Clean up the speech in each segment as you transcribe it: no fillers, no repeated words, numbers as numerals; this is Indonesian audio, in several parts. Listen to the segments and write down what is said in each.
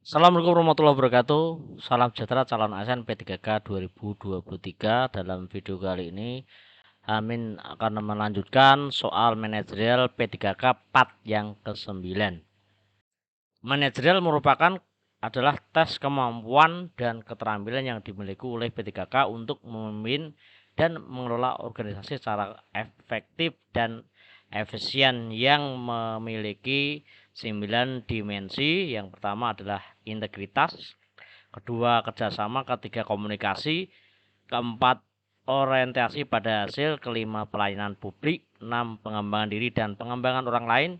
Assalamualaikum warahmatullahi wabarakatuh. Salam sejahtera calon ASN P3K 2023. Dalam video kali ini, Amin akan melanjutkan soal manajerial P3K part yang ke-9. Manajerial merupakan adalah tes kemampuan dan keterampilan yang dimiliki oleh P3K untuk memimpin dan mengelola organisasi secara efektif dan efisien yang memiliki 9 dimensi. Yang pertama adalah integritas, kedua kerjasama, ketiga komunikasi, keempat orientasi pada hasil, kelima pelayanan publik, enam pengembangan diri dan pengembangan orang lain,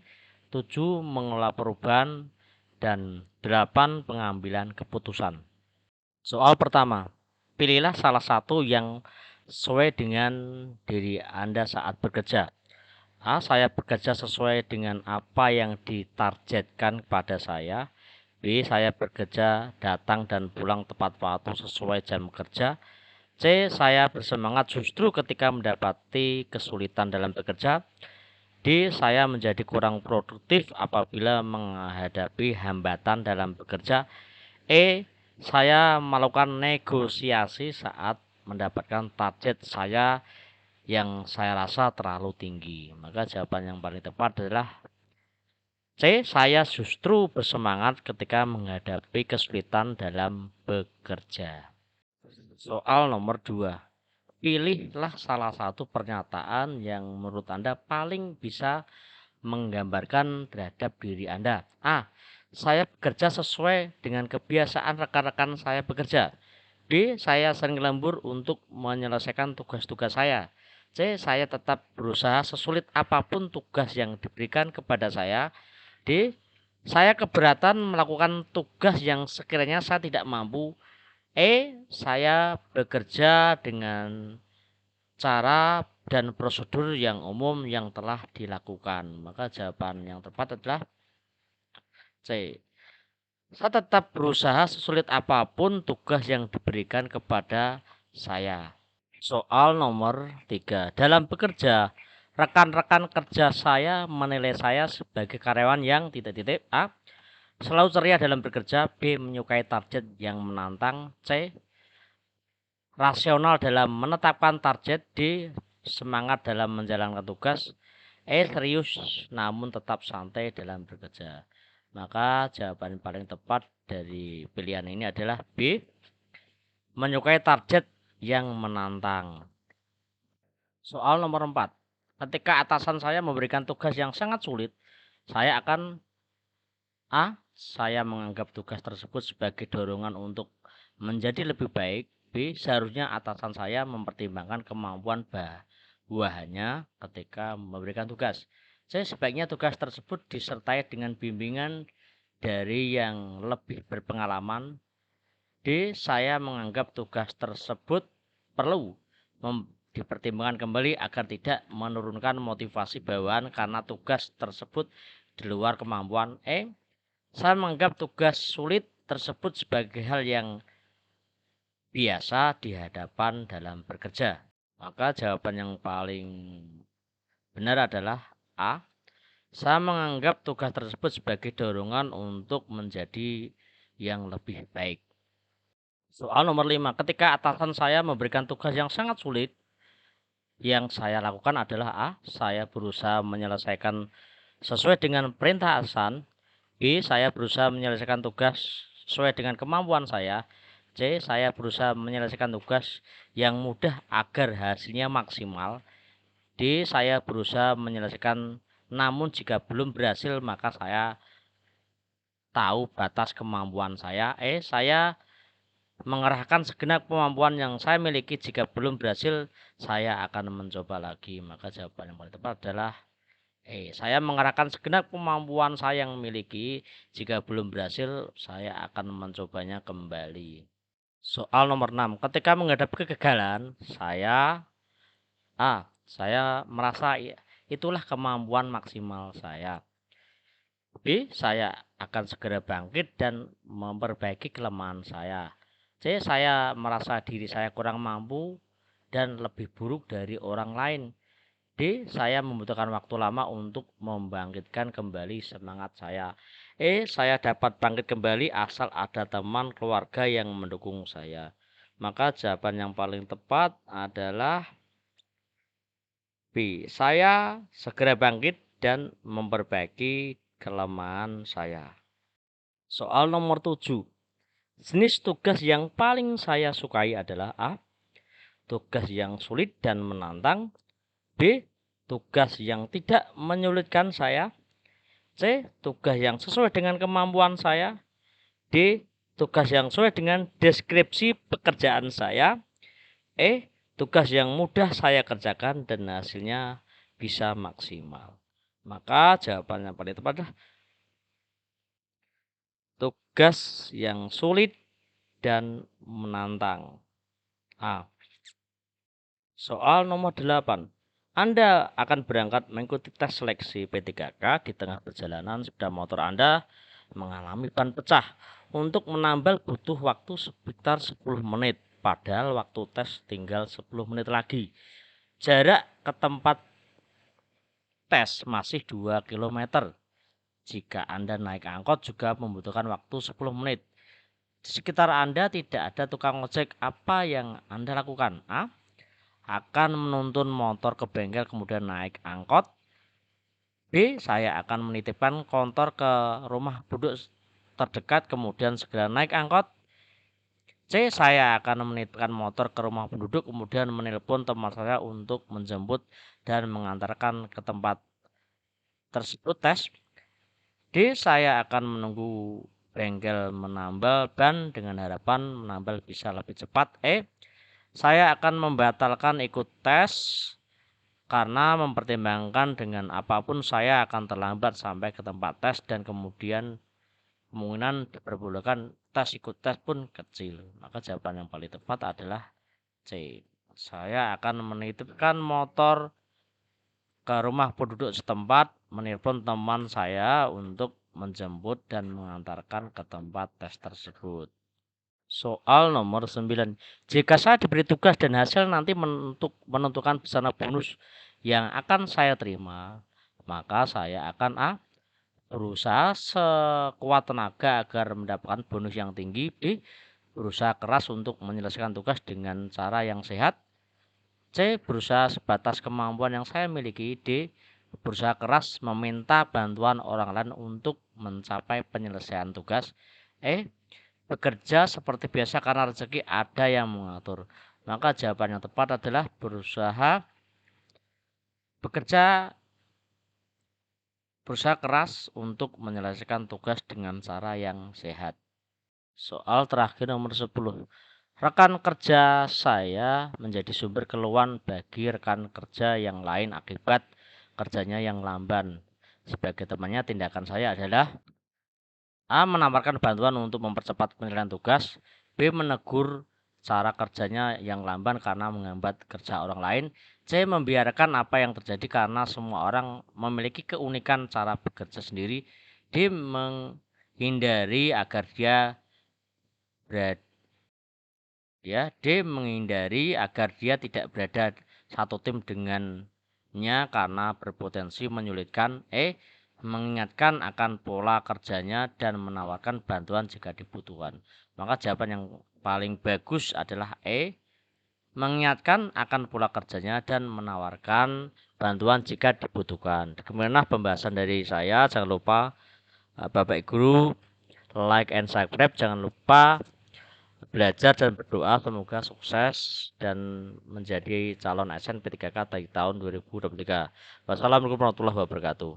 tujuh mengelola perubahan, dan delapan pengambilan keputusan. Soal pertama, pilihlah salah satu yang sesuai dengan diri Anda saat bekerja. A. Saya bekerja sesuai dengan apa yang ditargetkan kepada saya. B. Saya bekerja datang dan pulang tepat waktu sesuai jam kerja. C. Saya bersemangat justru ketika mendapati kesulitan dalam bekerja. D. Saya menjadi kurang produktif apabila menghadapi hambatan dalam bekerja. E. Saya melakukan negosiasi saat mendapatkan target saya yang saya rasa terlalu tinggi. Maka jawaban yang paling tepat adalah C. Saya justru bersemangat ketika menghadapi kesulitan dalam bekerja. Soal nomor 2. Pilihlah salah satu pernyataan yang menurut Anda paling bisa menggambarkan terhadap diri Anda. A. Saya bekerja sesuai dengan kebiasaan rekan-rekan saya bekerja. B. Saya sering lembur untuk menyelesaikan tugas-tugas saya. C. Saya tetap berusaha sesulit apapun tugas yang diberikan kepada saya. D. Saya keberatan melakukan tugas yang sekiranya saya tidak mampu. E. Saya bekerja dengan cara dan prosedur yang umum yang telah dilakukan. Maka jawaban yang tepat adalah C. Saya tetap berusaha sesulit apapun tugas yang diberikan kepada saya. Soal nomor 3. Dalam bekerja, rekan-rekan kerja saya menilai saya sebagai karyawan yang titik-titik. A. Selalu ceria dalam bekerja. B. Menyukai target yang menantang. C. Rasional dalam menetapkan target. D. Semangat dalam menjalankan tugas. E. Serius namun tetap santai dalam bekerja. Maka jawaban paling tepat dari pilihan ini adalah B. Menyukai target yang menantang. Soal nomor 4. Ketika atasan saya memberikan tugas yang sangat sulit, saya akan A. Saya menganggap tugas tersebut sebagai dorongan untuk menjadi lebih baik. B. Seharusnya atasan saya mempertimbangkan kemampuan bawahannya ketika memberikan tugas. C. Sebaiknya tugas tersebut disertai dengan bimbingan dari yang lebih berpengalaman. D. Saya menganggap tugas tersebut perlu dipertimbangkan kembali agar tidak menurunkan motivasi bawahan karena tugas tersebut di luar kemampuan. E. Saya menganggap tugas sulit tersebut sebagai hal yang biasa di hadapan dalam bekerja. Maka jawaban yang paling benar adalah A. Saya menganggap tugas tersebut sebagai dorongan untuk menjadi yang lebih baik. Soal nomor 5. Ketika atasan saya memberikan tugas yang sangat sulit, yang saya lakukan adalah A. Saya berusaha menyelesaikan sesuai dengan perintah atasan. B. Saya berusaha menyelesaikan tugas sesuai dengan kemampuan saya. C. Saya berusaha menyelesaikan tugas yang mudah agar hasilnya maksimal. D. Saya berusaha menyelesaikan namun jika belum berhasil maka saya tahu batas kemampuan saya. E. Saya mengerahkan segenap kemampuan yang saya miliki. Jika belum berhasil saya akan mencoba lagi. Maka jawaban yang paling tepat adalah saya mengerahkan segenap kemampuan saya yang miliki. Jika belum berhasil, saya akan mencobanya kembali. Soal nomor 6. Ketika menghadapi kegagalan, saya merasa itulah kemampuan maksimal saya. B. Saya akan segera bangkit dan memperbaiki kelemahan saya. C. Saya merasa diri saya kurang mampu dan lebih buruk dari orang lain. D. Saya membutuhkan waktu lama untuk membangkitkan kembali semangat saya. Saya dapat bangkit kembali asal ada teman keluarga yang mendukung saya. Maka jawaban yang paling tepat adalah B. Saya segera bangkit dan memperbaiki kelemahan saya. Soal nomor 7. Jenis tugas yang paling saya sukai adalah A. Tugas yang sulit dan menantang. B. Tugas yang tidak menyulitkan saya. C. Tugas yang sesuai dengan kemampuan saya. D. Tugas yang sesuai dengan deskripsi pekerjaan saya. Tugas yang mudah saya kerjakan dan hasilnya bisa maksimal. Maka jawabannya paling tepat adalah tugas yang sulit dan menantang. A. Soal nomor 8. Anda akan berangkat mengikuti tes seleksi P3K. Di tengah perjalanan sepeda motor Anda mengalami ban pecah. Untuk menambal butuh waktu sekitar 10 menit. Padahal waktu tes tinggal 10 menit lagi. Jarak ke tempat tes masih 2 km. Jika Anda naik angkot juga membutuhkan waktu 10 menit. Di sekitar Anda tidak ada tukang ojek. Apa yang Anda lakukan? A. Akan menuntun motor ke bengkel kemudian naik angkot. B. Saya akan menitipkan kontor ke rumah penduduk terdekat kemudian segera naik angkot. C. Saya akan menitipkan motor ke rumah penduduk kemudian menelpon teman saya untuk menjemput dan mengantarkan ke tempat tersebut tes. D. Saya akan menunggu bengkel menambal ban dengan harapan menambal bisa lebih cepat. Saya akan membatalkan ikut tes karena mempertimbangkan dengan apapun saya akan terlambat sampai ke tempat tes dan kemudian kemungkinan diperbolehkan ikut tes pun kecil. Maka jawaban yang paling tepat adalah C. Saya akan menitipkan motor ke rumah penduduk setempat, menelpon teman saya untuk menjemput dan mengantarkan ke tempat tes tersebut. Soal nomor 9. Jika saya diberi tugas dan hasil nanti menentukan besaran bonus yang akan saya terima, maka saya akan A. Berusaha sekuat tenaga agar mendapatkan bonus yang tinggi. B. Berusaha keras untuk menyelesaikan tugas dengan cara yang sehat. C. Berusaha sebatas kemampuan yang saya miliki. D. Berusaha keras meminta bantuan orang lain untuk mencapai penyelesaian tugas. Bekerja seperti biasa karena rezeki ada yang mengatur. Maka jawaban yang tepat adalah bekerja keras untuk menyelesaikan tugas dengan cara yang sehat. Soal terakhir nomor 10. Rekan kerja saya menjadi sumber keluhan bagi rekan kerja yang lain akibat kerjanya yang lamban. Sebagai temannya, tindakan saya adalah A. Menawarkan bantuan untuk mempercepat penyelesaian tugas. B. Menegur cara kerjanya yang lamban karena menghambat kerja orang lain. C. Membiarkan apa yang terjadi karena semua orang memiliki keunikan cara bekerja sendiri. D. Menghindari agar dia tidak berada satu tim dengannya karena berpotensi menyulitkan. Mengingatkan akan pola kerjanya dan menawarkan bantuan jika dibutuhkan. Maka jawaban yang paling bagus adalah mengingatkan akan pola kerjanya dan menawarkan bantuan jika dibutuhkan. Demikianlah pembahasan dari saya. Jangan lupa Bapak Guru like and subscribe. Jangan lupa belajar dan berdoa semoga sukses dan menjadi calon ASN P3K di tahun 2023. Wassalamualaikum warahmatullahi wabarakatuh.